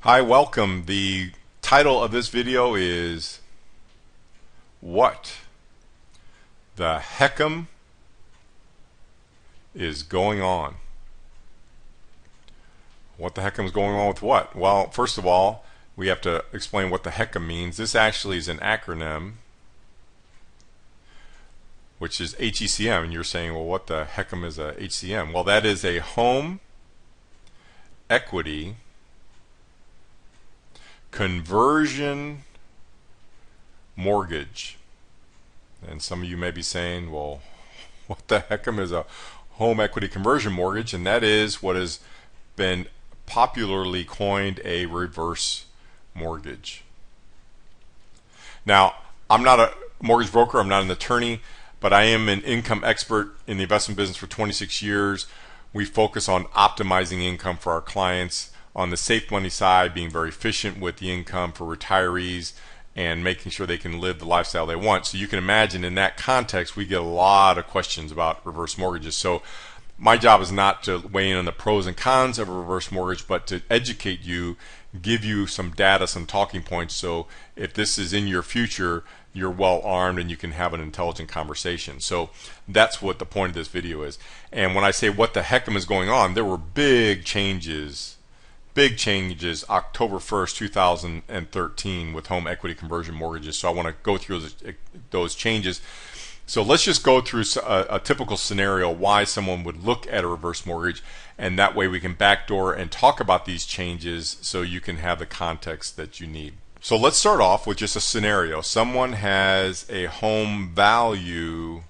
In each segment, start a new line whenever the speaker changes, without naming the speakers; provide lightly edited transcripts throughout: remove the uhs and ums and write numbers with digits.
Hi, welcome. The title of this video is What the HECM is going on? What the HECM is going on with what? Well, first of all, we have to explain what the HECM means. This actually is an acronym, which is HECM, and you're saying, well, what the HECM is a HCM? Well, that is a home equity conversion mortgage. And some of you may be saying, well, what the HECM is a home equity conversion mortgage? And that is what has been popularly coined a reverse mortgage. Now, I'm not a mortgage broker, I'm not an attorney, but I am an income expert in the investment business for 26 years. We focus on optimizing income for our clients on the safe money side, being very efficient with the income for retirees and making sure they can live the lifestyle they want. So you can imagine in that context, we get a lot of questions about reverse mortgages. So my job is not to weigh in on the pros and cons of a reverse mortgage, but to educate you, give you some data, some talking points, so if this is in your future, you're well armed and you can have an intelligent conversation. So that's what the point of this video is. And when I say what the HECM is going on, there were big changes October 1st, 2013 with home equity conversion mortgages. So I want to go through those changes. So let's just go through a typical scenario why someone would look at a reverse mortgage, and that way we can backdoor and talk about these changes so you can have the context that you need. So let's start off with just a scenario. Someone has a home value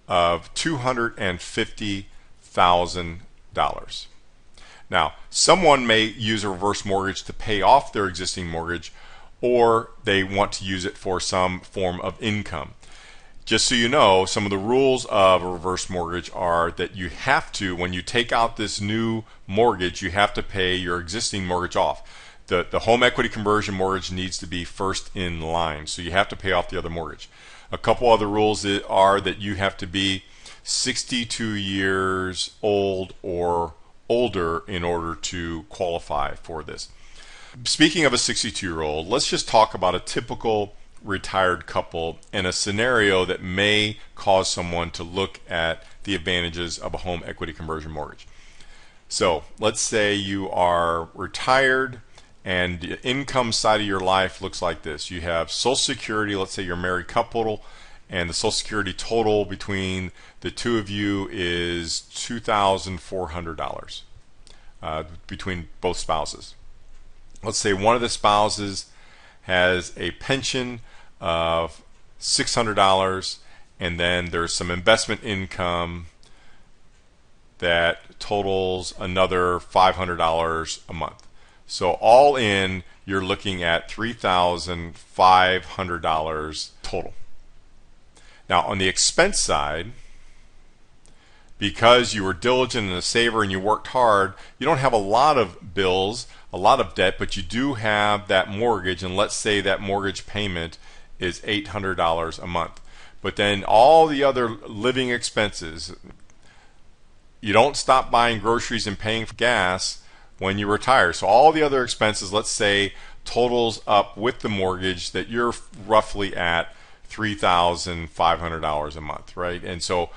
of $250,000. Now, someone may use a reverse mortgage to pay off their existing mortgage, or they want to use it for some form of income. Just so you know, some of the rules of a reverse mortgage are that you have to, when you take out this new mortgage, you have to pay your existing mortgage off. The home equity conversion mortgage needs to be first in line, so you have to pay off the other mortgage. A couple other rules are that you have to be 62 years old or older in order to qualify for this. Speaking of a 62-year-old, let's just talk about a typical retired couple and a scenario that may cause someone to look at the advantages of a home equity conversion mortgage. So let's say you are retired and the income side of your life looks like this. You have Social Security, let's say you're a married couple, and the Social Security total between the two of you is $2,400 between both spouses. Let's say one of the spouses has a pension of $600, and then there's some investment income that totals another $500 a month. So all in, you're looking at $3,500 total. Now on the expense side, because you were diligent and a saver and you worked hard, you don't have a lot of bills, a lot of debt, but you do have that mortgage, and let's say that mortgage payment is $800 a month. But then all the other living expenses, you don't stop buying groceries and paying for gas when you retire. So all the other expenses, let's say, totals up with the mortgage that you're roughly at $3,500 a month, right? And so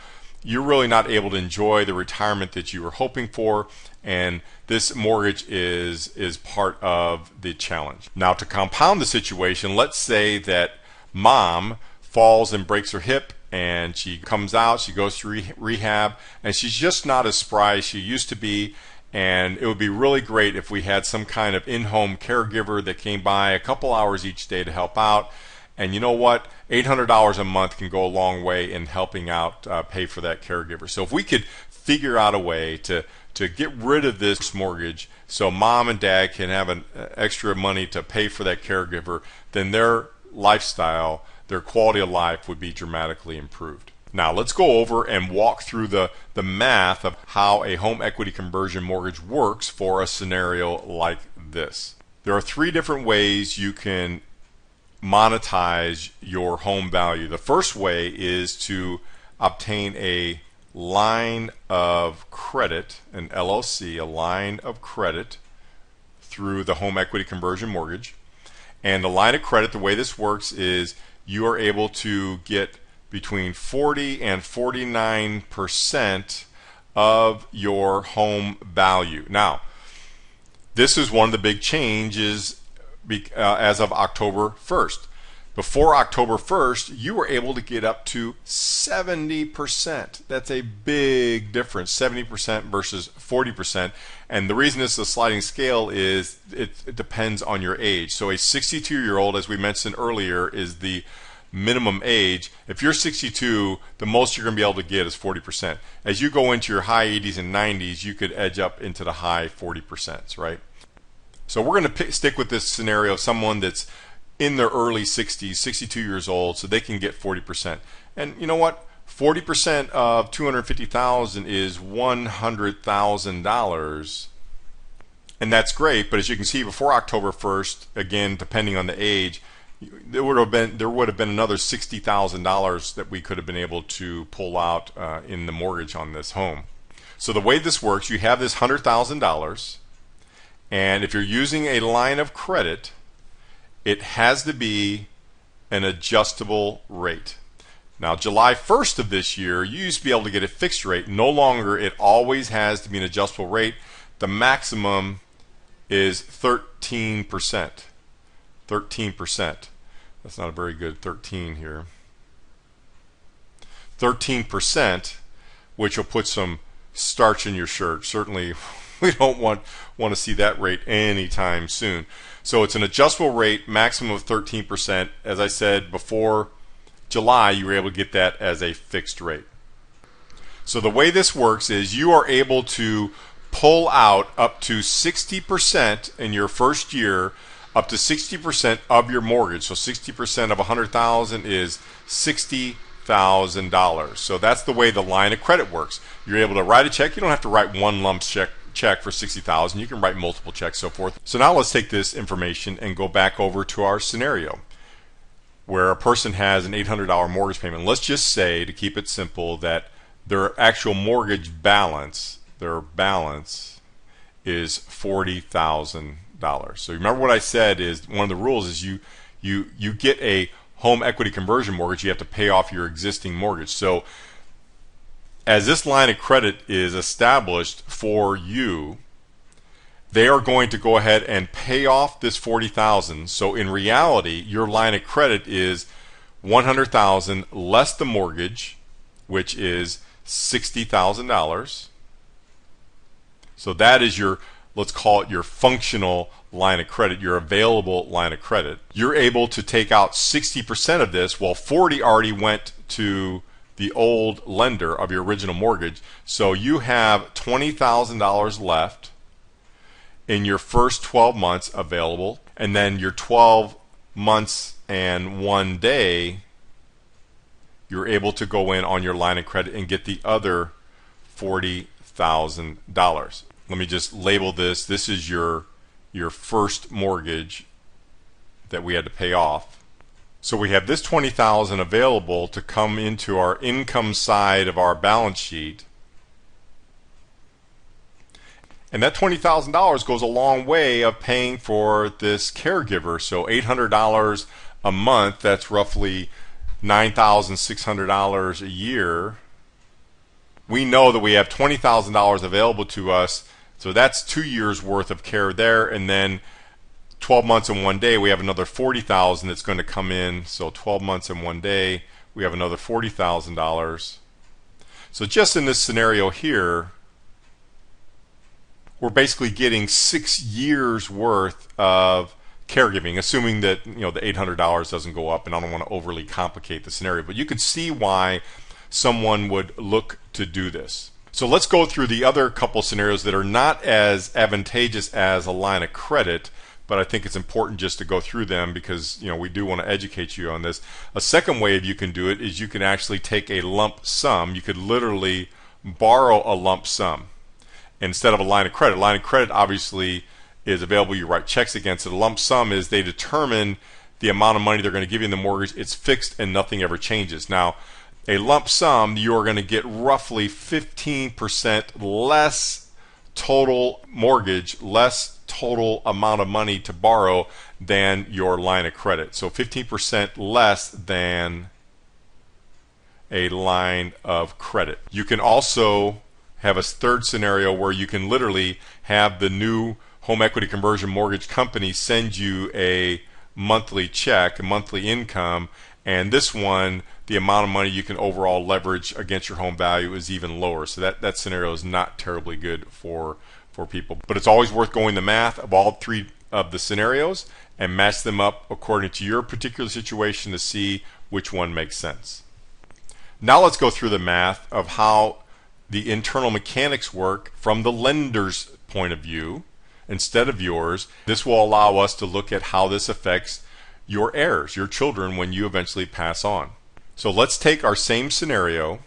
you're really not able to enjoy the retirement that you were hoping for, and this mortgage is part of the challenge. Now, to compound the situation, let's say that mom falls and breaks her hip, and she comes out, she goes through rehab, and she's just not as spry as she used to be. And it would be really great if we had some kind of in-home caregiver that came by a couple hours each day to help out. And you know what? $800 a month can go a long way in helping out pay for that caregiver. So if we could figure out a way to get rid of this mortgage so mom and dad can have an extra money to pay for that caregiver, then their lifestyle, their quality of life would be dramatically improved. Now let's go over and walk through the math of how a home equity conversion mortgage works for a scenario like this. There are three different ways you can monetize your home value. The first way is to obtain a line of credit, an LLC, a line of credit through the home equity conversion mortgage. And the line of credit, the way this works is you are able to get between 40 and 49% of your home value. Now, this is one of the big changes as of October 1st. Before October 1st, you were able to get up to 70%. That's a big difference, 70% versus 40%. And the reason it's a sliding scale is it depends on your age. So a 62-year-old, as we mentioned earlier, is the minimum age. If you're 62, the most you're going to be able to get is 40%. As you go into your high 80s and 90s, you could edge up into the high 40%, right? So we're going to stick with this scenario of someone that's in their early 60s, 62 years old, so they can get 40%. And you know what? 40% of $250,000 is $100,000. And that's great, but as you can see, before October 1st, again, depending on the age, there would have been another $60,000 that we could have been able to pull out in the mortgage on this home. So the way this works, you have this $100,000, and if you're using a line of credit, it has to be an adjustable rate. Now, July 1st of this year, you used to be able to get a fixed rate. No longer, it always has to be an adjustable rate. The maximum is 13%. 13%. That's not a very good 13 here. 13%, which will put some starch in your shirt. Certainly, we don't want to see that rate anytime soon. So it's an adjustable rate, maximum of 13%. As I said, before July, you were able to get that as a fixed rate. So the way this works is you are able to pull out up to 60% in your first year, up to 60% of your mortgage. So 60% of $100,000 is $60,000. So that's the way the line of credit works. You're able to write a check. You don't have to write one lump check for $60,000. You can write multiple checks, so forth. So now let's take this information and go back over to our scenario where a person has an $800 mortgage payment. Let's just say, to keep it simple, that their actual mortgage balance, their balance is $40,000. So remember what I said is one of the rules is you get a home equity conversion mortgage, you have to pay off your existing mortgage. So as this line of credit is established for you, they are going to go ahead and pay off this $40,000. So in reality, your line of credit is $100,000 less the mortgage, which is $60,000. So that is your, let's call it your functional line of credit, your available line of credit. You're able to take out 60% of this, while 40 already went to the old lender of your original mortgage. So you have $20,000 left in your first 12 months available, and then your 12 months and 1 day, you're able to go in on your line of credit and get the other $40,000. Let me just label this. This is your first mortgage that we had to pay off. So we have this $20,000 available to come into our income side of our balance sheet. And that $20,000 goes a long way of paying for this caregiver. So $800 a month, that's roughly $9,600 a year. We know that we have $20,000 available to us, so that's 2 years worth of care there, and then 12 months and 1 day, we have another $40,000 that's going to come in. So 12 months and 1 day, we have another $40,000. So just in this scenario here, we're basically getting 6 years worth of caregiving, assuming that the $800 doesn't go up, and I don't want to overly complicate the scenario, but you could see why someone would look to do this. So let's go through the other couple scenarios that are not as advantageous as a line of credit, but I think it's important just to go through them because we do want to educate you on this. A second way you can do it is you can actually take a lump sum. You could literally borrow a lump sum instead of a line of credit. A line of credit obviously is available. You write checks against it. A lump sum is they determine the amount of money they're going to give you in the mortgage. It's fixed and nothing ever changes. Now, a lump sum, you are going to get roughly 15% less total mortgage, less total amount of money to borrow than your line of credit. So 15% less than a line of credit. You can also have a third scenario where you can literally have the new home equity conversion mortgage company send you a monthly check, a monthly income, and this one, the amount of money you can overall leverage against your home value is even lower. So that scenario is not terribly good for people. But it's always worth going the math of all three of the scenarios and match them up according to your particular situation to see which one makes sense. Now let's go through the math of how the internal mechanics work from the lender's point of view instead of yours. This will allow us to look at how this affects your heirs, your children, when you eventually pass on. So let's take our same scenario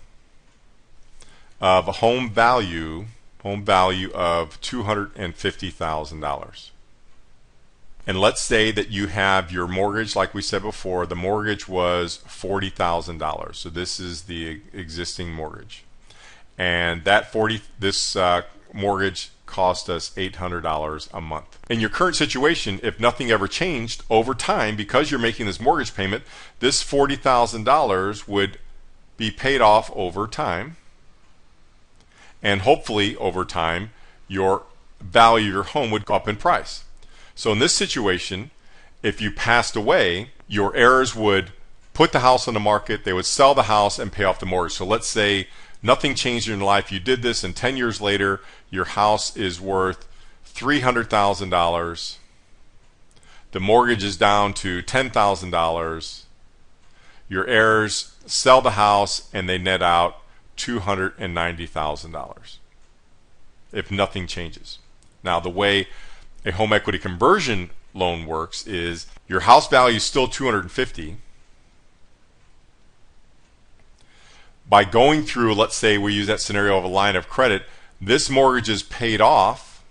of a home value of $250,000. And let's say that you have your mortgage, like we said before, the mortgage was $40,000. So this is the existing mortgage. And that mortgage cost us $800 a month. In your current situation, if nothing ever changed over time, because you're making this mortgage payment, this $40,000 would be paid off over time. And hopefully over time, your value of your home would go up in price. So in this situation, if you passed away, your heirs would put the house on the market, they would sell the house and pay off the mortgage. So let's say nothing changed in your life, you did this, and 10 years later, your house is worth $300,000. The mortgage is down to $10,000. Your heirs sell the house and they net out $290,000 if nothing changes. Now, the way a home equity conversion loan works is your house value is still $250,000. By going through, let's say we use that scenario of a line of credit, this mortgage is paid off,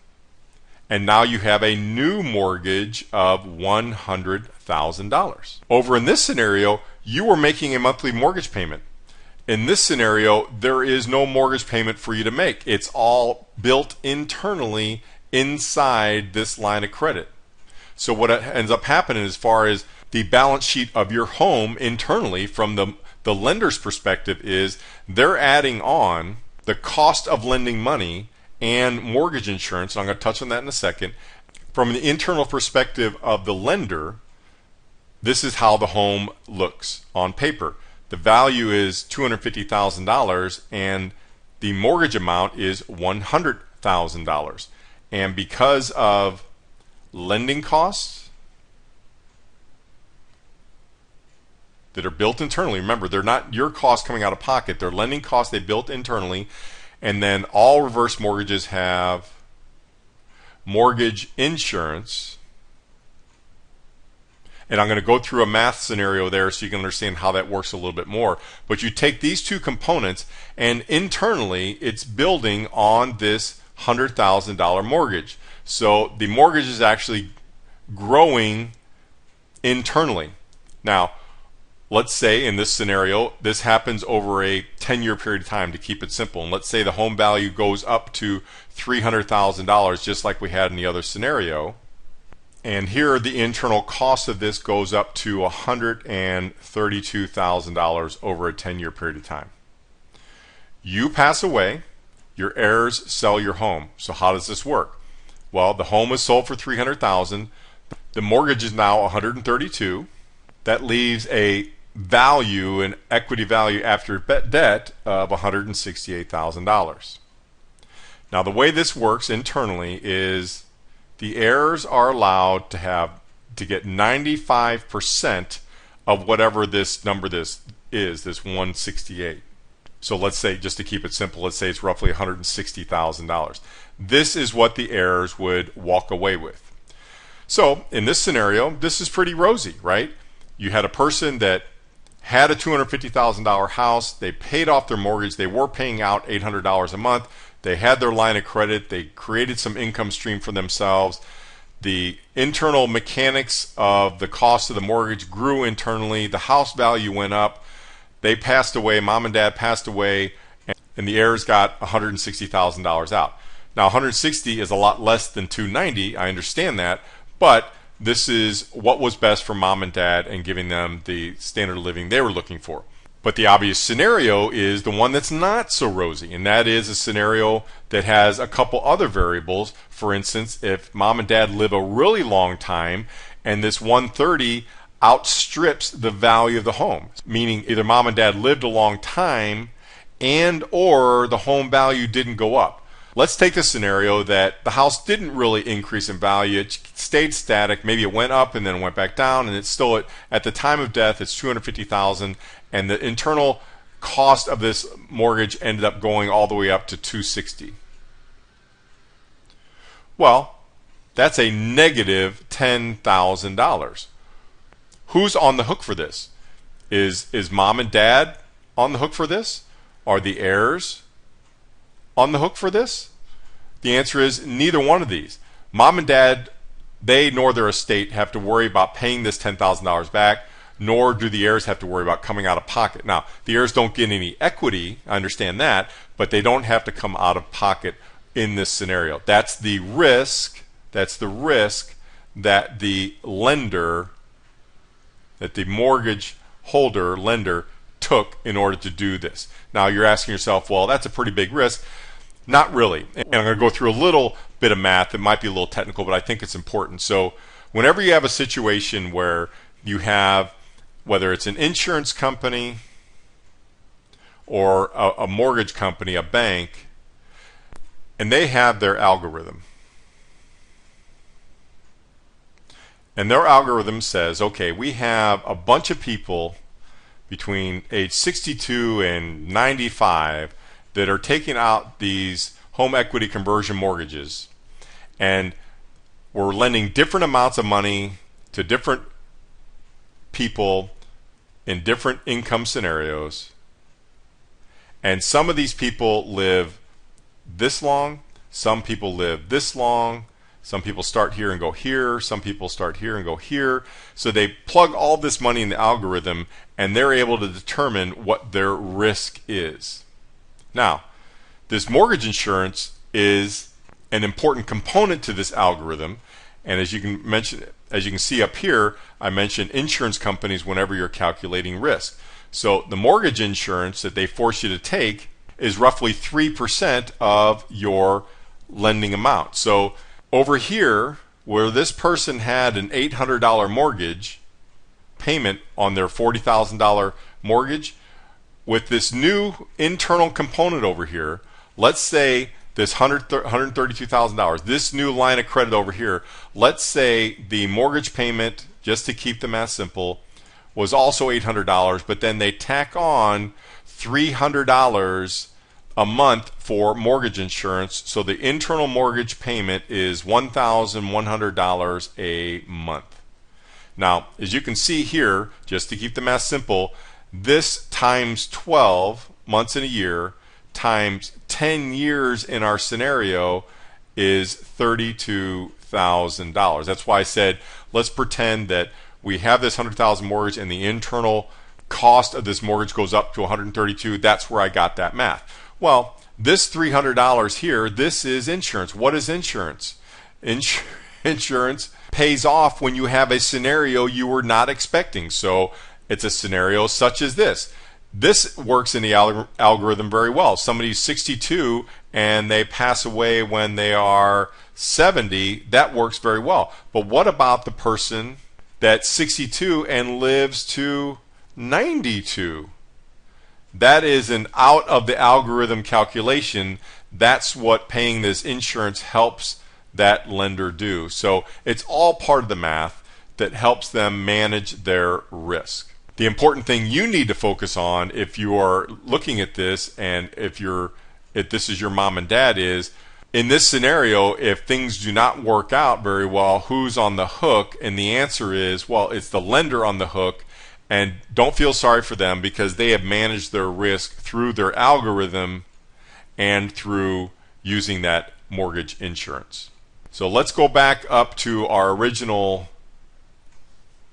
and now you have a new mortgage of $100,000. Over in this scenario, you were making a monthly mortgage payment. In this scenario, there is no mortgage payment for you to make. It's all built internally inside this line of credit. So what ends up happening as far as the balance sheet of your home internally from the lender's perspective is they're adding on the cost of lending money and mortgage insurance. And I'm going to touch on that in a second. From the internal perspective of the lender, this is how the home looks on paper. The value is $250,000 and the mortgage amount is $100,000. And because of lending costs that are built internally, remember, they're not your costs coming out of pocket, they're lending costs they built internally, and then all reverse mortgages have mortgage insurance. And I'm going to go through a math scenario there so you can understand how that works a little bit more. But you take these two components and internally it's building on this $100,000 mortgage. So the mortgage is actually growing internally. Now, let's say in this scenario, this happens over a 10-year period of time to keep it simple. And let's say the home value goes up to $300,000 just like we had in the other scenario. And here the internal cost of this goes up to $132,000 over a 10-year period of time. You pass away, your heirs sell your home. So how does this work? Well, the home is sold for $300,000. The mortgage is now $132,000. That leaves a value, an equity value after debt of $168,000. Now, the way this works internally is the heirs are allowed to get 95% of whatever this number this 168. So let's say, just to keep it simple, let's say it's roughly $160,000. This is what the heirs would walk away with. So in this scenario, this is pretty rosy, right? You had a person that had a $250,000 house, they paid off their mortgage, they were paying out $800 a month, they had their line of credit, they created some income stream for themselves. The internal mechanics of the cost of the mortgage grew internally, the house value went up, they passed away, mom and dad passed away, and the heirs got $160,000 out. Now 160 is a lot less than 290, I understand that, but this is what was best for mom and dad and giving them the standard of living they were looking for. But the obvious scenario is the one that's not so rosy, and that is a scenario that has a couple other variables. For instance, if mom and dad live a really long time and this 130 outstrips the value of the home, meaning either mom and dad lived a long time and or the home value didn't go up. Let's take the scenario that the house didn't really increase in value. It stayed static. Maybe it went up and then went back down, and it's still at the time of death it's $250,000, and the internal cost of this mortgage ended up going all the way up to $260,000. Well, that's a negative $10,000. Who's on the hook for this? Is mom and dad on the hook for this? Are the heirs on the hook for this? The answer is neither one of these. Mom and dad, they nor their estate have to worry about paying this $10,000 back, nor do the heirs have to worry about coming out of pocket. Now, the heirs don't get any equity, I understand that, but they don't have to come out of pocket in this scenario. That's the risk that the lender, that the mortgage holder, lender, took in order to do this. Now you're asking yourself, well, that's a pretty big risk. Not really. And I'm going to go through a little bit of math. It might be a little technical, but I think it's important. So whenever you have a situation where you have, whether it's an insurance company or a mortgage company, a bank, and they have their algorithm. And their algorithm says, okay, we have a bunch of people between age 62 and 95 that are taking out these home equity conversion mortgages, and we're lending different amounts of money to different people in different income scenarios, and some of these people live this long, some people live this long, some people start here and go here, some people start here and go here. So they plug all this money in the algorithm and they're able to determine what their risk is. Now, this mortgage insurance is an important component to this algorithm, and as you can see up here, I mentioned insurance companies whenever you're calculating risk. So the mortgage insurance that they force you to take is roughly 3% of your lending amount. So over here, where this person had an $800 mortgage payment on their $40,000 mortgage, with this new internal component over here, let's say this $132,000, this new line of credit over here, let's say the mortgage payment, just to keep the math simple, was also $800, but then they tack on $300 a month for mortgage insurance, so the internal mortgage payment is $1,100 a month. Now, as you can see here, just to keep the math simple, this times 12 months in a year times 10 years in our scenario is $32,000. That's why I said let's pretend that we have this $100,000 mortgage and the internal cost of this mortgage goes up to $132,000. That's where I got that math. Well, this $300 here, this is insurance. What is insurance? Insurance pays off when you have a scenario you were not expecting. So it's a scenario such as this. This works in the algorithm very well. Somebody's 62 and they pass away when they are 70. That works very well. But what about the person that's 62 and lives to 92? That is an out of the algorithm calculation. That's what paying this insurance helps that lender do. So it's all part of the math that helps them manage their risk. The important thing you need to focus on if you are looking at this, and if this is your mom and dad, is in this scenario, if things do not work out very well, who's on the hook? And the answer is, well, it's the lender on the hook. And don't feel sorry for them because they have managed their risk through their algorithm and through using that mortgage insurance. So let's go back up to our original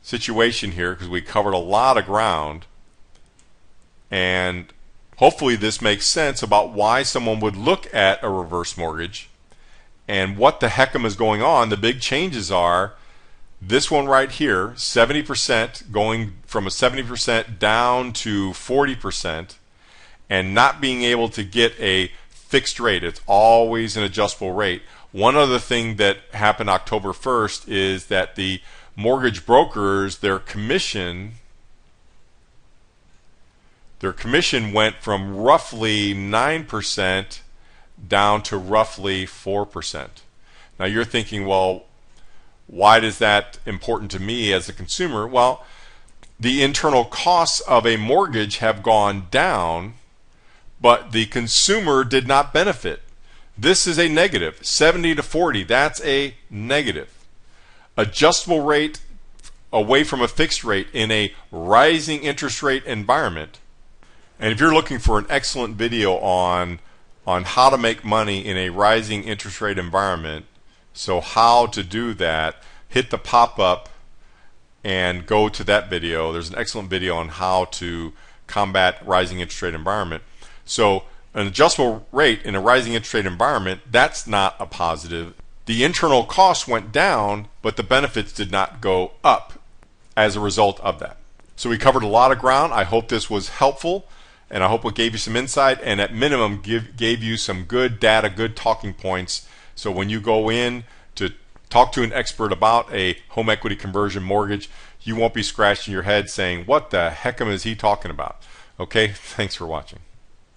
situation here because we covered a lot of ground. And hopefully this makes sense about why someone would look at a reverse mortgage And what the HECM is going on, the big changes are this one right here, 70%, going from a 70% down to 40%, and not being able to get a fixed rate. It's always an adjustable rate. One other thing that happened October 1st is that the mortgage brokers, their commission went from roughly 9% down to roughly 4%. Now you're thinking, well, why is that important to me as a consumer? Well, the internal costs of a mortgage have gone down, but the consumer did not benefit. This is a negative. 70 to 40, that's a negative. Adjustable rate away from a fixed rate in a rising interest rate environment. And if you're looking for an excellent video on how to make money in a rising interest rate environment, so how to do that, hit the pop-up and go to that video. There's an excellent video on how to combat rising interest rate environment. So an adjustable rate in a rising interest rate environment, that's not a positive. The internal costs went down, but the benefits did not go up as a result of that. So we covered a lot of ground. I hope this was helpful, and I hope it gave you some insight, and at minimum gave you some good data, good talking points. So when you go in to talk to an expert about a home equity conversion mortgage, you won't be scratching your head saying, what the heck is he talking about? Okay, thanks for watching.